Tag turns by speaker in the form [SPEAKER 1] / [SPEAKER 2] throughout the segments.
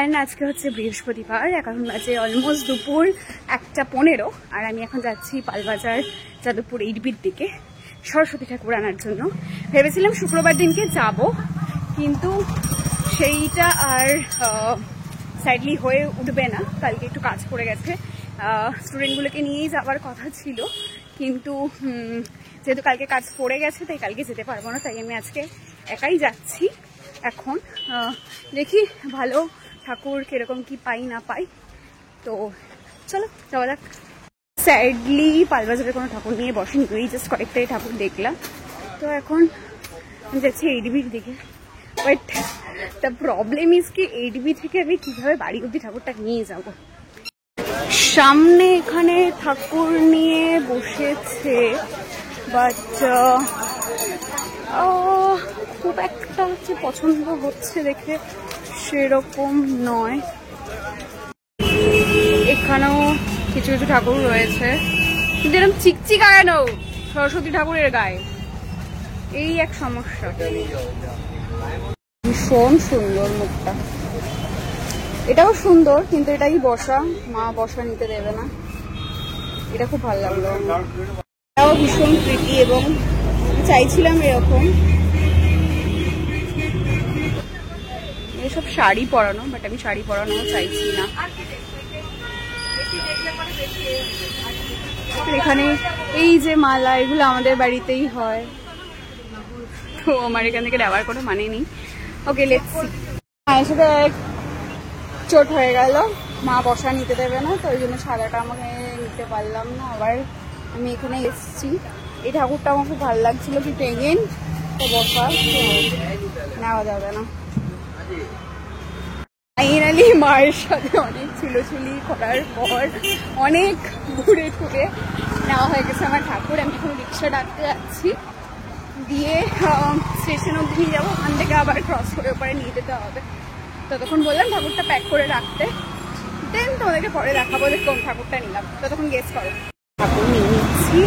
[SPEAKER 1] And আজকে হচ্ছে বৃহস্পতিবার, এখন বাজে অলমোস্ট দুপুর 1:15 আর আমি এখন যাচ্ছি পালবাজার যাদবপুর 8Bর দিকে সরস্বতী ঠাকুর আনার জন্য। ভেবেছিলাম শুক্রবার দিনকে যাব, কিন্তু সেইটা আর সাইডলি হয়ে উঠবে না। কালকে একটু কাজ পড়ে গেছে, স্টুডেন্টগুলোকে নিয়েই যাওয়ার কথা ছিল, কিন্তু যেহেতু কালকে কাজ পড়ে গেছে তাই কালকে যেতে পারবো না, তাই আমি আজকে একাই যাচ্ছি। এখন দেখি ভালো ঠাকুর কিরকম কি পাই না পাই, তো চলো যাওয়া যাক। স্যাডলি পালবাজারে কোনো ঠাকুর নিয়ে বসেনি, ওই জাস্ট কয়েকটাই ঠাকুর দেখলাম। তো এখন যাচ্ছি 8Bর দিকে, বাট দ্য প্রবলেম ইজ কি 8B থেকে আমি কিভাবে বাড়ি অব্দি ঠাকুরটা নিয়ে যাব। সামনে এখানে ঠাকুর নিয়ে বসেছে, বাট খুব একটা হচ্ছে পছন্দ হচ্ছে দেখে সেরকম নয়। এখানেও কিছু কিছু ঠাকুর রয়েছে, কিন্তু এরকম চিকচিকা কেন সরস্বতী ঠাকুরের গায়ে, এই এক সমস্যা। ভীষণ সুন্দর মুখটা, এটাও সুন্দর, কিন্তু এটাই বসা, মা বসা নিতে দেবে না। এটা খুব ভালো লাগলো, এটাও ভীষণ প্রীতি এবং চাইছিলাম এরকম। এসব শাড়ি পরানো, বাট আমি শাড়ি পরানো চাইছি না। এখানে এই যে মালা, এগুলো আমাদের বাড়িতেই হয়, তো আমার এখান থেকে নেওয়ার কোনো মানে নেই। Okay let's see. মায়ের সাথে চোট হয়ে গেল, মা বসা নিতে দেবে না, তো ওই জন্য সাদাটা আমাকে নিতে পারলাম না। আবার আমি এখানে এসেছি, এই ঠাকুরটা আমার খুব ভালো লাগছিল, কিন্তু এগেন তো বসা নেওয়া যাবে না। ফাইনালি মায়ের সাথে অনেক ছুলোছুলি করার পর অনেক ঘুরে ঘুরে নেওয়া হয়ে গেছে আমার ঠাকুর। আমি এখন রিক্সা ডাকতে যাচ্ছি, দিয়ে স্টেশন অব্দি নিয়ে যাবো, ওখান থেকে আবার ক্রস করে ওপরে নিয়ে যেতে হবে। ততক্ষণ বললাম ঠাকুরটা প্যাক করে রাখতে, দেন তোমাদেরকে পরে দেখাবো যে কোন ঠাকুরটা নিলাম। ততক্ষণ গেস করো। ঠাকুর নিয়ে নিচ্ছি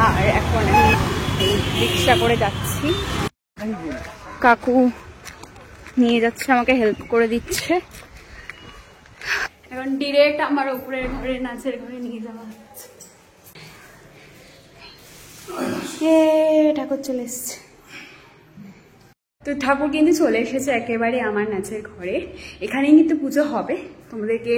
[SPEAKER 1] আর এখন আমি রিক্সা করে যাচ্ছি। কাকু নিয়ে যাচ্ছে, আমাকে হেল্প করে দিচ্ছে। এখন ডিরেক্ট আমার উপরের ঘরে, নাচের ঘরে নিয়ে যাওয়া হচ্ছে। ঠাকুর চলে এসছে। তো ঠাকুর কিন্তু চলে এসেছে একেবারে আমার নাচের ঘরে। এখানেই কিন্তু পুজো হবে, তোমাদেরকে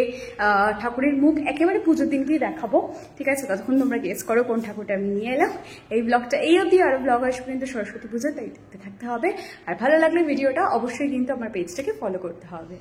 [SPEAKER 1] ঠাকুরের মুখ একেবারে পুজোর দিনকেই দেখাবো, ঠিক আছে? ততক্ষণ তোমরা গেস করো কোন ঠাকুরটা আমি নিয়ে এলাম। এই ব্লগটা এই অবধি, আরো ব্লগ আসবে কিন্তু সরস্বতী পুজো, তাই দেখতে থাকতে হবে। আর ভালো লাগলে ভিডিওটা অবশ্যই কিন্তু আমার পেজটাকে ফলো করতে হবে।